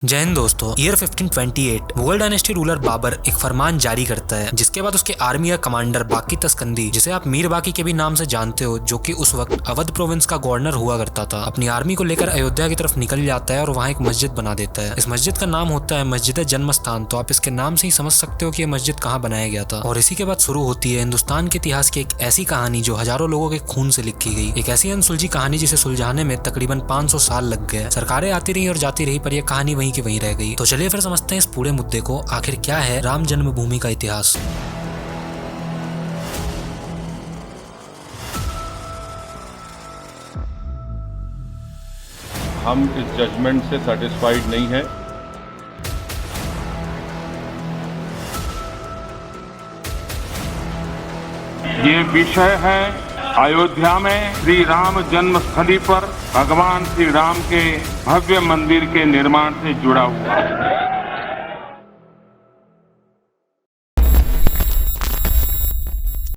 जय हिंद दोस्तों। Year 1528 Mughal dynasty ruler Babur एक फरमान जारी करता है, जिसके बाद उसके आर्मी का कमांडर बाकी तस्कंदी, जिसे आप मीर बाकी के भी नाम से जानते हो, जो कि उस वक्त अवध प्रोविंस का गवर्नर हुआ करता था, अपनी आर्मी को लेकर अयोध्या की तरफ निकल जाता है और वहाँ एक मस्जिद बना देता है। इस मस्जिद का नाम होता है मस्जिद जन्म स्थान। तो आप इसके नाम से ही समझ सकते हो कि यह मस्जिद कहाँ बनाया गया था। और इसी के बाद शुरू होती है हिंदुस्तान के इतिहास की एक ऐसी कहानी जो हजारों लोगों के खून से लिखी गई, एक ऐसी अनसुलझी कहानी जिसे सुलझाने में तकरीबन 500 साल लग गए। सरकारें आती रही और जाती रही, पर यह कहानी वहीं की वहीं रह गई। तो चलिए फिर समझते हैं इस पूरे मुद्दे को, आखिर क्या है राम जन्मभूमि का इतिहास। हम इस जजमेंट से सेटिस्फाइड नहीं है। ये विषय है अयोध्या में श्री राम जन्मस्थली पर भगवान श्री राम के भव्य मंदिर के निर्माण से जुड़ा हुआ है।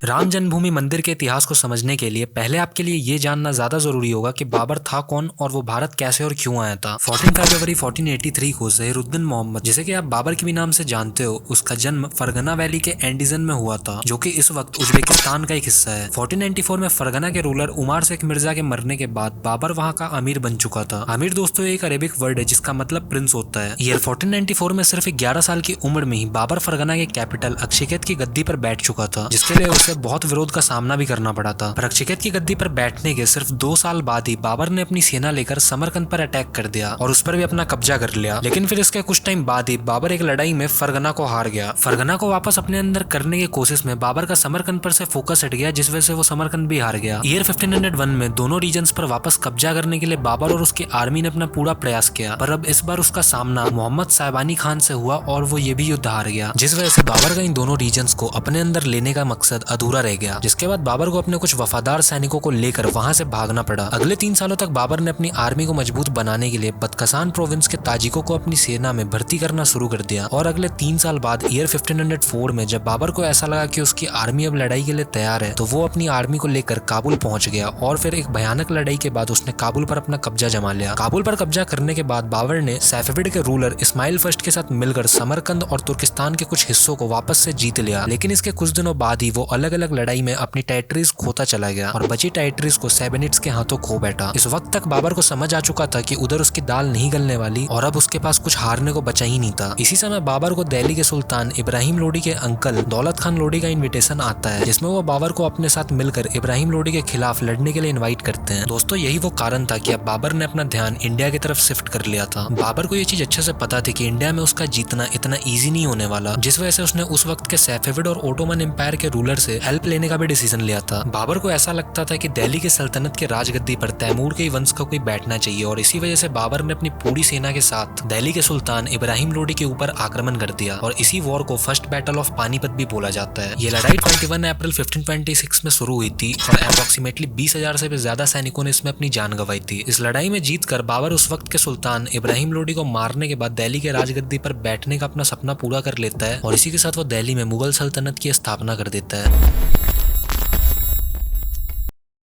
राम जन्मभूमि मंदिर के इतिहास को समझने के लिए पहले आपके लिए ये जानना ज्यादा जरूरी होगा कि बाबर था कौन और वो भारत कैसे और क्यों आया था। 14 फरवरी 1483 को जहीरुद्दीन मोहम्मद, जिसे कि आप बाबर के भी नाम से जानते हो, उसका जन्म फरगना वैली के एंडीजन में हुआ था, जो कि इस वक्त उज्बेकिस्तान का एक हिस्सा है। 1494 में फरगना के रूलर उमार शेख मिर्जा के मरने के बाद बाबर वहाँ का अमीर बन चुका था। अमीर दोस्तों एक अरेबिक वर्ड है जिसका मतलब प्रिंस होता है। ईयर 1494 में सिर्फ 11 साल की उम्र में ही बाबर फरगना के कैपिटल अक्षिकेत की गद्दी पर बैठ चुका था, जिसके लिए उसे बहुत विरोध का सामना भी करना पड़ा था। पर अक्षिकेत की गद्दी पर बैठने के सिर्फ 2 साल बाद ही बाबर ने अपनी सेना लेकर समरकंद पर अटैक कर दिया और उस पर भी अपना कब्जा कर लिया। लेकिन फिर इसके कुछ टाइम बाद ही बाबर एक लड़ाई में फरगना को हार गया। फरगना को वापस अपने अंदर करने की कोशिश में बाबर का समरकंद पर से फोकस हट गया, जिस वजह से वो समरकंद भी हार गया। ईयर 1501 में दोनों रीजन्स पर वापस कब्जा करने के लिए बाबर और उसकी आर्मी ने अपना पूरा प्रयास किया, पर अब इस बार उसका सामना मोहम्मद साहिबानी खान से हुआ और वो ये भी युद्ध हार गया, जिस वजह से बाबर का इन दोनों रीजन्स को अपने अंदर लेने का मकसद अधूरा रह गया। जिसके बाद बाबर को अपने कुछ वफादार सैनिकों को लेकर वहां से भागना पड़ा। अगले 3 सालों तक बाबर ने अपनी आर्मी को मजबूत बनाने के लिए बदकसान प्रोविंस के ताजिकों को अपनी सेना में भर्ती करना शुरू कर दिया। और अगले 3 साल बाद ईयर 1504 में जब बाबर को ऐसा लगा कि उसकी आर्मी अब लड़ाई के लिए तैयार है, तो वो अपनी आर्मी को लेकर काबुल पहुंच गया और फिर एक भयानक लड़ाई के बाद उसने काबुल पर अपना कब्जा जमा लिया। काबुल पर कब्जा करने के बाद बाबर ने सैफविड के रूलर इस्माइल फर्स्ट के साथ मिलकर समरकंद और तुर्किस्तान के कुछ हिस्सों को वापस से जीत लिया। लेकिन इसके कुछ दिनों बाद ही वो अलग अलग लड़ाई में अपनी टेरिटरीज खोता चला गया और बची टेरिटरीज को सैबेनिड्स के हाथों खो बैठा। इस वक्त तक बाबर को समझ आ चुका था कि उधर उसकी दाल नहीं गलने वाली और अब उसके पास कुछ हारने को बचा ही नहीं था। इसी समय बाबर को दिल्ली के सुल्तान इब्राहिम लोदी के अंकल दौलत खान लोदी का इनविटेशन आता है, जिसमें वो बाबर को अपने साथ मिलकर इब्राहिम लोदी के खिलाफ लड़ने के लिए इन्वाइट करते हैं। दोस्तों यही वो कारण था कि अब बाबर ने अपना ध्यान इंडिया की तरफ शिफ्ट कर लिया था। बाबर को ये चीज अच्छे से पता थी कि इंडिया में उसका जीतना इतना ईजी नहीं होने वाला, जिस वजह से उसने उस वक्त के सैफविड और ओटोमन एम्पायर के रूलर से हेल्प लेने का भी डिसीजन लिया था। बाबर को ऐसा लगता था कि दिल्ली की सल्तनत के राजगद्दी पर तैमूर के वंश का कोई बैठना चाहिए और इसी वजह से बाबर ने अपनी पूरी सेना के साथ दिल्ली के सुल्तान इब्राहिम लोदी के ऊपर आक्रमण कर दिया और इसी वॉर को फर्स्ट बैटल ऑफ पानीपत भी बोला जाता है। ये लड़ाई 21 अप्रैल 1526 में शुरू हुई थी और अप्रोक्सीमेटली 20,000 से भी ज्यादा सैनिकों ने इसमें अपनी जान गंवाई थी। इस लड़ाई में जीतकर बाबर उस वक्त के सुल्तान इब्राहिम लोदी को मारने के बाद दिल्ली के राजगद्दी पर बैठने का अपना सपना पूरा कर लेता है और इसी के साथ वो दिल्ली में मुगल सल्तनत की स्थापना कर देता है।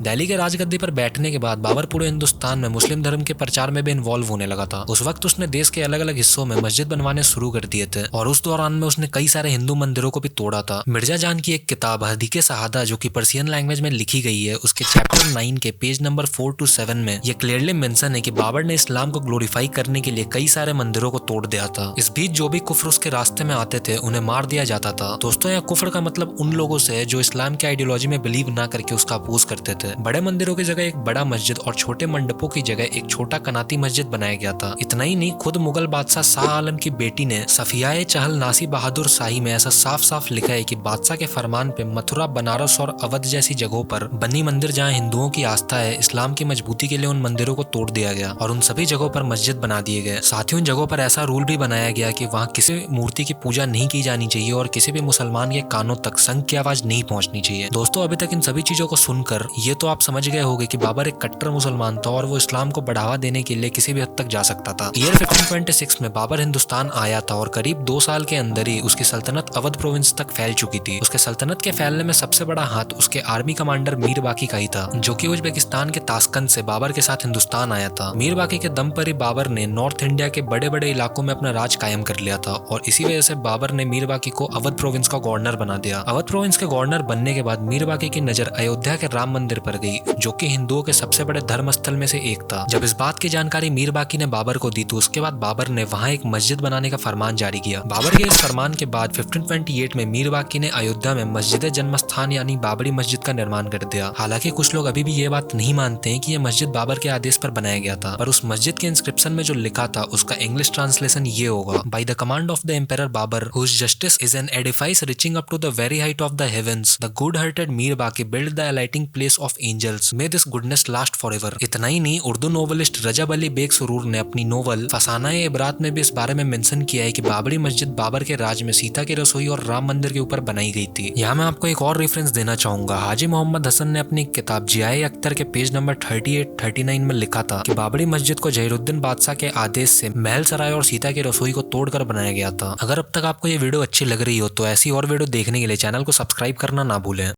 दिल्ली के राजगद्दी पर बैठने के बाद बाबर पूरे हिंदुस्तान में मुस्लिम धर्म के प्रचार में भी इन्वॉल्व होने लगा था। उस वक्त उसने देश के अलग अलग हिस्सों में मस्जिद बनवाने शुरू कर दिए थे और उस दौरान में उसने कई सारे हिंदू मंदिरों को भी तोड़ा था। मिर्जा जान की एक किताब हदीके शहादा, जो कि पर्सियन लैंग्वेज में लिखी गई है, उसके चैप्टर 9 के पेज नंबर 4 to 7 में यह क्लियरली मेंशन है कि बाबर ने इस्लाम को ग्लोरीफाई करने के लिए कई सारे मंदिरों को तोड़ दिया था। इस बीच जो भी कुफ्र उसके रास्ते में आते थे उन्हें मार दिया जाता था। दोस्तों यहाँ कुफ्र का मतलब उन लोगों से है जो इस्लाम की आइडियोलॉजी में बिलीव ना करके उसका अपोज करते थे। बड़े मंदिरों की जगह एक बड़ा मस्जिद और छोटे मंडपों की जगह एक छोटा कनाती मस्जिद बनाया गया था। इतना ही नहीं, खुद मुगल बादशाह शाह आलम की बेटी ने सफियाए चहल नासी बहादुर शाही में ऐसा साफ साफ लिखा है कि बादशाह के फरमान पे मथुरा, बनारस और अवध जैसी जगहों पर बनी मंदिर जहाँ हिंदुओं की आस्था है, इस्लाम की मजबूती के लिए उन मंदिरों को तोड़ दिया गया और उन सभी जगहों पर मस्जिद बना दिए गए। साथ ही उन जगहों पर ऐसा रूल भी बनाया गया कि वहाँ किसी मूर्ति की पूजा नहीं की जानी चाहिए और किसी भी मुसलमान के कानों तक संघ की आवाज नहीं पहुंचनी चाहिए। दोस्तों अभी तक इन सभी चीजों को सुनकर ये तो आप समझ गए होंगे कि बाबर एक कट्टर मुसलमान था और वो इस्लाम को बढ़ावा देने के लिए किसी भी हद तक जा सकता था। ईयर 1526 में बाबर हिंदुस्तान आया था और करीब 2 साल के अंदर ही उसकी सल्तनत अवध प्रोविंस तक फैल चुकी थी। उसके सल्तनत के फैलने में सबसे बड़ा हाथ उसके आर्मी कमांडर मीर बाकी का ही था, जो कि उज्बेकिस्तान के ताशकंद से बाबर के साथ हिंदुस्तान आया था। मीर बाकी के दम पर ही बाबर ने नॉर्थ इंडिया के बड़े बड़े इलाकों में अपना राज कायम कर लिया था और इसी वजह से बाबर ने मीर बाकी को अवध प्रोविंस का गवर्नर बना दिया। अवध प्रोविंस के गवर्नर बनने के बाद मीर बाकी की नजर अयोध्या के राम मंदिर पर गई, जो कि हिंदुओं के सबसे बड़े धर्म स्थल में से एक था। जब इस बात की जानकारी मीर बाकी ने बाबर को दी तो उसके बाद बाबर ने वहां एक मस्जिद बनाने का फरमान जारी किया। बाबर के इस फरमान के बाद 1528 में मीर बाकी ने अयोध्या में मस्जिद जन्म स्थान यानी बाबरी मस्जिद का निर्माण कर दिया। हालांकि कुछ लोग अभी भी ये बात नहीं मानते हैं कि यह मस्जिद बाबर के आदेश पर बनाया गया था, पर उस मस्जिद के इंस्क्रिप्शन में जो लिखा था उसका इंग्लिश ट्रांसलेशन ये होगा: by the command of the emperor Babur, whose justice is an edifice reaching up to the very height of the heavens, the good hearted Mir Baqi build the alighting place of angels, may this goodness last forever. इतना ही नहीं, Urdu novelist Rajab Ali Beg Suroor ने अपनी novel फसानाए इबरात में भी इस बारे में मेंशन किया है कि बाबरी मस्जिद बाबर के राज में सीता की रसोई और राम मंदिर के ऊपर बनाई गई थी। यहाँ मैं आपको एक और रेफरेंस देना चाहूंगा। हाजी मोहम्मद हसन ने अपनी किताब जियाए अख्तर के पेज नंबर 38-39 में लिखा था कि बाबरी मस्जिद को जहीरुद्दीन बादशाह के आदेश से महल सराय और सीता की रसोई को तोड़कर बनाया गया था। अगर अब तक आपको ये वीडियो अच्छी लग रही हो तो ऐसी और वीडियो देखने के लिए चैनल को सब्सक्राइब करना ना भूलें।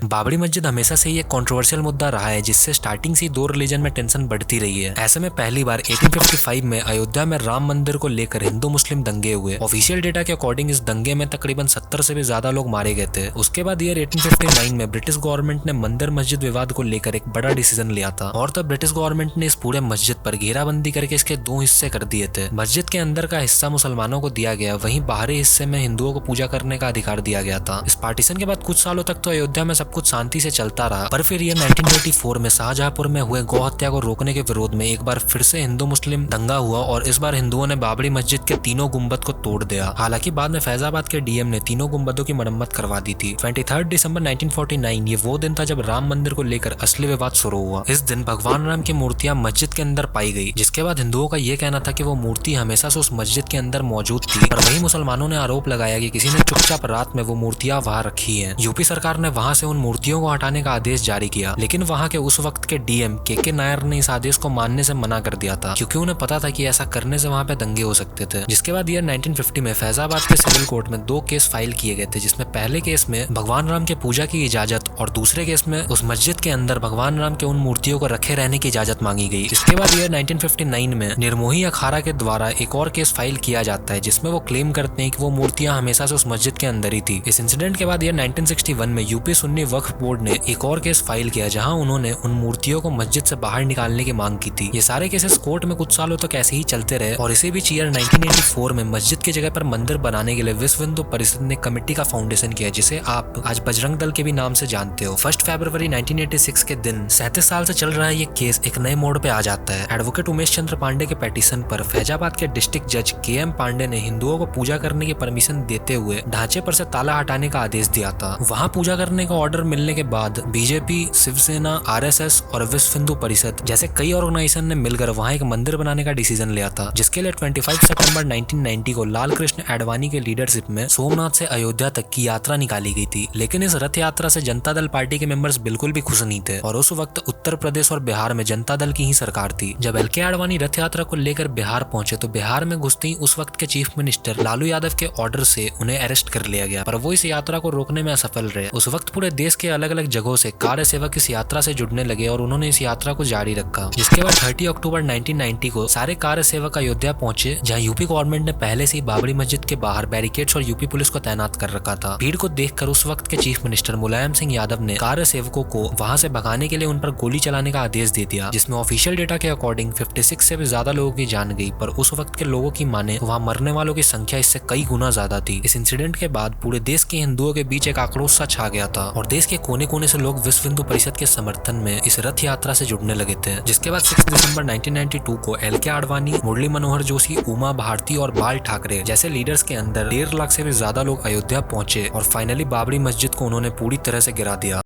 बाबरी मस्जिद हमेशा से ही एक कंट्रोवर्शियल मुद्दा रहा है, जिससे स्टार्टिंग से दो रिलीजन में टेंशन बढ़ती रही है। ऐसे में पहली बार 1855 में अयोध्या में राम मंदिर को लेकर हिंदू मुस्लिम दंगे हुए। ऑफिशियल डेटा के अकॉर्डिंग इस दंगे में तकरीबन 70 से भी ज्यादा लोग मारे गए थे। उसके बाद ईयर 1859 में ब्रिटिश गवर्नमेंट ने मंदिर मस्जिद विवाद को लेकर एक बड़ा डिसीजन लिया था और तब ब्रिटिश गवर्नमेंट ने इस पूरे मस्जिद पर घेराबंदी करके इसके 2 हिस्से कर दिए थे। मस्जिद के अंदर का हिस्सा मुसलमानों को दिया गया, वहीं बाहरी हिस्से में हिंदुओं को पूजा करने का अधिकार दिया गया था। इस पार्टीशन के बाद कुछ सालों तक तो अयोध्या में सब कुछ शांति से चलता रहा, पर फिर ये 1984 में शाहजहांपुर में हुए गौ हत्या को रोकने के विरोध में एक बार फिर से हिंदू मुस्लिम दंगा हुआ और इस बार हिंदुओं ने बाबरी मस्जिद के तीनों गुंबद को तोड़ दिया। हालांकि बाद में फैजाबाद के डीएम ने तीनों गुंबदों की मरम्मत करवा दी थी। 23 दिसंबर 1949 ये वो दिन था जब राम मंदिर को लेकर असली विवाद शुरू हुआ। इस दिन भगवान राम की मूर्तियां मस्जिद के अंदर पाई गई, जिसके बाद हिंदुओं का ये कहना था कि वो मूर्ति हमेशा से उस मस्जिद के अंदर मौजूद थी, पर वही मुसलमानों ने आरोप लगाया कि किसी ने चुपचाप रात में वो मूर्तियां वहां रखी है। यूपी सरकार ने वहां से उन मूर्तियों को हटाने का आदेश जारी किया, लेकिन वहां के उस वक्त के डीएम के नायर ने इस आदेश को मानने से मना कर दिया था, क्योंकि उन्हें पता था कि ऐसा करने से वहां पे दंगे हो सकते थे। जिसके बाद ईयर 1950 में फैजाबाद के सिविल कोर्ट में 2 केस फाइल किए गए थे, जिसमें पहले केस में भगवान राम के पूजा की इजाजत और दूसरे केस में उस मस्जिद के अंदर भगवान राम के उन मूर्तियों को रखे रहने की इजाजत मांगी गई। इसके बाद ईयर 1959 में निर्मोही अखाड़ा के द्वारा एक और केस फाइल किया जाता है, जिसमें वो क्लेम करते हैं कि वो मूर्तियां हमेशा से उस मस्जिद के अंदर ही थी। इस इंसिडेंट के बाद ईयर 1961 में यूपी सुन्नी वक्फ बोर्ड ने एक और केस फाइल किया, जहां उन्होंने उन मूर्तियों को मस्जिद से बाहर निकालने की मांग की थी। ये सारे केसेस कोर्ट में कुछ सालों तक ऐसे ही चलते रहे और इसी बीच ईयर 1984 में मस्जिद की जगह पर मंदिर बनाने के लिए विश्व हिंदू परिषद ने कमेटी का फाउंडेशन किया, जिसे आप आज बजरंग दल के भी नाम से जानते हो। 1 फरवरी 1986 के दिन 37 साल से चल रहा है ये केस एक नए मोड़ पे आ जाता है। एडवोकेट उमेश चंद्र पांडे के पेटिशन पर फैजाबाद के डिस्ट्रिक्ट जज के.एम. पांडे ने हिंदुओं को पूजा करने की परमिशन देते हुए ढांचे पर से ताला हटाने का आदेश दिया था। वहां पूजा करने का ऑर्डर मिलने के बाद बीजेपी, शिवसेना, आरएसएस और विश्व हिंदू परिषद जैसे कई ऑर्गेनाइजेशन ने मिलकर वहां एक मंदिर बनाने का डिसीजन लिया था, जिसके लिए 25 सितंबर 1990 को लाल कृष्ण आडवाणी के लीडरशिप में सोमनाथ से अयोध्या तक की यात्रा निकाली गई थी। लेकिन इस रथ यात्रा से जनता दल पार्टी के मेंबर्स बिल्कुल भी खुश नहीं थे और उस वक्त उत्तर प्रदेश और बिहार में जनता दल की ही सरकार थी। जब एल के आडवाणी रथ यात्रा को लेकर बिहार पहुंचे तो बिहार में घुसते ही उस वक्त के चीफ मिनिस्टर लालू यादव के ऑर्डर से उन्हें अरेस्ट कर लिया गया, पर वो इस यात्रा को रोकने में असफल रहे। उस वक्त पूरे देश के अलग अलग जगहों से कार्य सेवक इस यात्रा से जुड़ने लगे और उन्होंने इस यात्रा को जारी रखा। जिसके बाद 30 अक्टूबर 1990 को सारे कार्य सेवक अयोध्या पहुंचे, जहां यूपी गवर्नमेंट ने पहले से ही बाबरी मस्जिद के बाहर बैरिकेड्स और यूपी पुलिस को तैनात कर रखा था। भीड़ को देखकर उस वक्त के चीफ मिनिस्टर मुलायम सिंह यादव ने कार्य सेवकों को वहां से भगाने के लिए उन पर गोली चलाने का आदेश दे दिया, जिसमें ऑफिशियल डेटा के अकॉर्डिंग 56 से भी ज्यादा लोगों की जान गई, पर उस वक्त के लोगों की माने वहां मरने वालों की संख्या इससे कई गुना ज्यादा थी। इस इंसिडेंट के बाद पूरे देश के हिंदुओं के बीच एक आक्रोश सा छा गया था और देश के कोने कोने से लोग विश्व हिंदू परिषद के समर्थन में इस रथ यात्रा से जुड़ने लगे थे। जिसके बाद 6 दिसंबर 1992 को एल के आडवाणी, मुरली मनोहर जोशी, उमा भारती और बाल ठाकरे जैसे लीडर्स के अंदर 1.5 लाख से भी ज्यादा लोग अयोध्या पहुंचे और फाइनली बाबरी मस्जिद को उन्होंने पूरी तरह से गिरा दिया।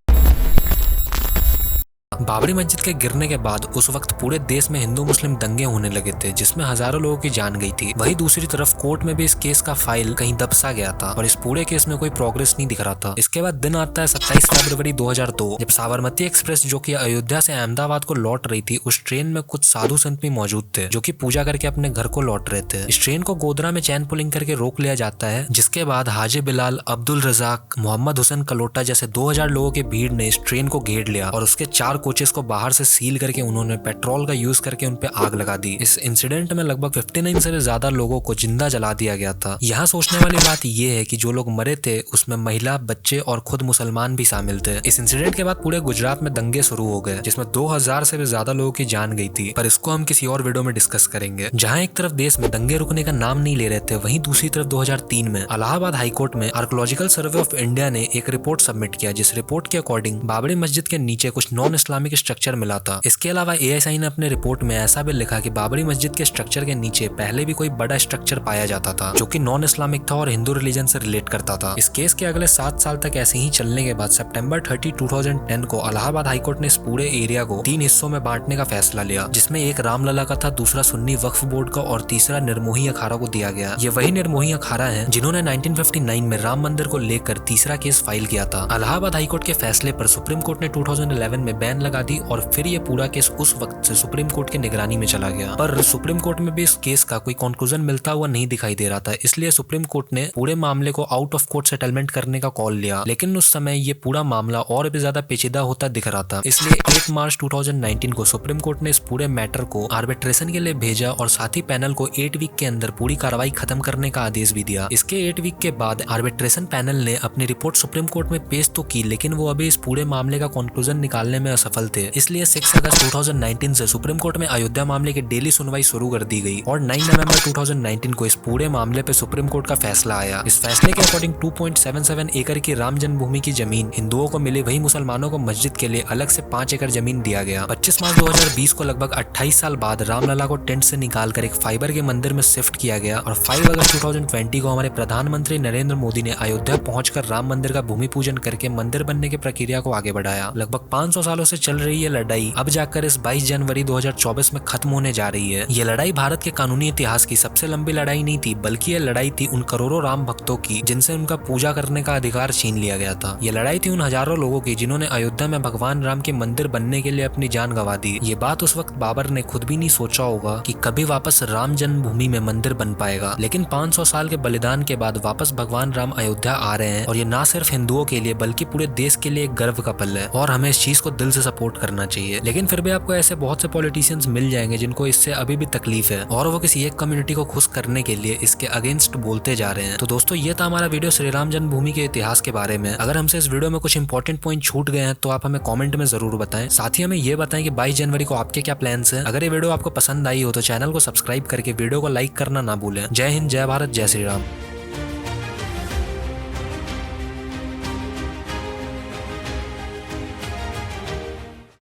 बाबरी मस्जिद के गिरने के बाद उस वक्त पूरे देश में हिंदू मुस्लिम दंगे होने लगे थे, जिसमें हजारों लोगों की जान गई थी। वहीं दूसरी तरफ कोर्ट में भी इस केस का फाइल कहीं दबसा गया था और इस पूरे केस में कोई प्रोग्रेस नहीं दिख रहा था। इसके बाद दिन आता है 27 फरवरी 2002, जब साबरमती एक्सप्रेस जो कि अयोध्या से अहमदाबाद को लौट रही थी, उस ट्रेन में कुछ साधु संत भी मौजूद थे जो कि पूजा करके अपने घर को लौट रहे थे। इस ट्रेन को गोधरा में चैन पुलिंग करके रोक लिया जाता है, जिसके बाद हाजी बिलाल, अब्दुल रजाक, मोहम्मद हुसैन कलोटा जैसे 2000 लोगों की भीड़ ने इस ट्रेन को घेर लिया और उसके 4 कोचेस को बाहर से सील करके उन्होंने पेट्रोल का यूज करके उन पे आग लगा दी। इस इंसिडेंट में लगभग 59 से ज्यादा लोगों को जिंदा जला दिया गया था। यहाँ सोचने वाली बात यह है कि जो लोग मरे थे उसमें महिला, बच्चे और खुद मुसलमान भी शामिल थे। इस इंसिडेंट के बाद पूरे गुजरात में दंगे शुरू हो गए, जिसमें 2000 से भी ज्यादा लोगों की जान गई थी, पर इसको हम किसी और वीडियो में डिस्कस करेंगे। जहाँ एक तरफ देश में दंगे रुकने का नाम नहीं ले रहे थे, वहीं दूसरी तरफ 2003 में इलाहाबाद हाईकोर्ट में आर्कोलॉजिकल सर्वे ऑफ इंडिया ने एक रिपोर्ट सबमिट किया, जिस रिपोर्ट के अकॉर्डिंग बाबरी मस्जिद के नीचे कुछ नॉन इस्लामिक स्ट्रक्चर मिला था। इसके अलावा ASI ने अपने रिपोर्ट में ऐसा भी लिखा कि बाबरी मस्जिद के स्ट्रक्चर के नीचे पहले भी कोई बड़ा स्ट्रक्चर पाया जाता था जो कि नॉन इस्लामिक था और हिंदू रिलीजन से रिलेट करता था। इस केस के अगले 7 साल तक ऐसे ही चलने के बाद सितंबर 30, 2010 को इलाहाबाद हाईकोर्ट ने इस पूरे एरिया को 3 हिस्सों में बांटने का फैसला लिया, जिसमें एक रामलला का था, दूसरा सुन्नी वक्फ बोर्ड का और तीसरा निर्मोही अखाड़ा को दिया गया। ये वही निर्मोही अखाड़ा है जिन्होंने 1959 में राम मंदिर को लेकर तीसरा केस फाइल किया था। इलाहाबाद हाईकोर्ट के फैसले पर सुप्रीम कोर्ट ने 2011 में बैन लगा दी और फिर ये पूरा केस उस वक्त से सुप्रीम कोर्ट की निगरानी में चला गया। पर सुप्रीम कोर्ट में भी इस केस का कोई कंक्लूजन मिलता हुआ नहीं दिखाई दे रहा था, इसलिए सुप्रीम कोर्ट ने पूरे मामले को आउट ऑफ कोर्ट सेटलमेंट करने का कॉल लिया। लेकिन उस समय ये पूरा मामला और भी ज्यादा पेचीदा होता दिख रहा था, इसलिए 8 मार्च 2019 को सुप्रीम कोर्ट ने इस पूरे मैटर को आर्बिट्रेशन के लिए भेजा और साथ ही पैनल को 8 वीक के अंदर पूरी कार्रवाई खत्म करने का आदेश भी दिया। इसके 8 वीक के बाद आर्बिट्रेशन पैनल ने अपनी रिपोर्ट सुप्रीम कोर्ट में पेश तो की, लेकिन वो अभी इस पूरे मामले का कंक्लूजन निकालने में असफल थे। इसलिए 6 अगस्त 2019 से सुप्रीम कोर्ट में अयोध्या मामले की डेली सुनवाई शुरू कर दी गई और 9 नवंबर 2019 को इस पूरे मामले पे सुप्रीम कोर्ट का फैसला आया। इस फैसले के अकॉर्डिंग 2.77 एकड़ की राम जन्मभूमि की जमीन हिंदुओं को मिली, वही मुसलमानों को मस्जिद के लिए अलग से 5 एकड़ जमीन दिया गया। 25 मार्च 2020 को लगभग 28 साल बाद रामलला को टेंट से निकालकर एक फाइबर के मंदिर में शिफ्ट किया गया और 5 अगस्त 2020 को हमारे प्रधानमंत्री नरेंद्र मोदी ने अयोध्या पहुंचकर राम मंदिर का भूमि पूजन करके मंदिर बनने की प्रक्रिया को आगे बढ़ाया। लगभग 500 सालों से चल रही ये लड़ाई अब जाकर इस 22 जनवरी 2024 में खत्म होने जा रही है। ये लड़ाई भारत के कानूनी इतिहास की सबसे लंबी लड़ाई नहीं थी, बल्कि ये लड़ाई थी उन करोड़ों राम भक्तों की जिनसे उनका पूजा करने का अधिकार छीन लिया गया था। ये लड़ाई थी उन हजारों लोगों की जिन्होंने अयोध्या में भगवान राम के मंदिर बनने के लिए अपनी जान गंवा दी। ये बात उस वक्त बाबर ने खुद भी नहीं सोचा होगा कि कभी वापस राम जन्मभूमि में मंदिर बन पाएगा, लेकिन 500 साल के बलिदान के बाद वापस भगवान राम अयोध्या आ रहे हैं और ये ना सिर्फ हिंदुओं के लिए बल्कि पूरे देश के लिए एक गर्व का पल है और हमें इस चीज को दिल से सपोर्ट करना चाहिए। लेकिन फिर भी आपको ऐसे बहुत से पॉलिटिशियंस मिल जाएंगे जिनको इससे अभी भी तकलीफ है और वो किसी एक कम्युनिटी को खुश करने के लिए इसके अगेंस्ट बोलते जा रहे हैं। तो दोस्तों, ये था हमारा वीडियो श्री राम जन्मभूमि के इतिहास के बारे में। अगर हमसे इस वीडियो में कुछ इंपॉर्टेंट पॉइंट छूट गए हैं तो आप हमें कमेंट में जरूर बताएं। साथ ही हमें ये बताएं कि 22 जनवरी को आपके क्या प्लान्स हैं। अगर ये वीडियो आपको पसंद आई हो तो चैनल को सब्सक्राइब करके वीडियो को लाइक करना ना भूलें। जय हिंद, जय भारत, जय श्री राम।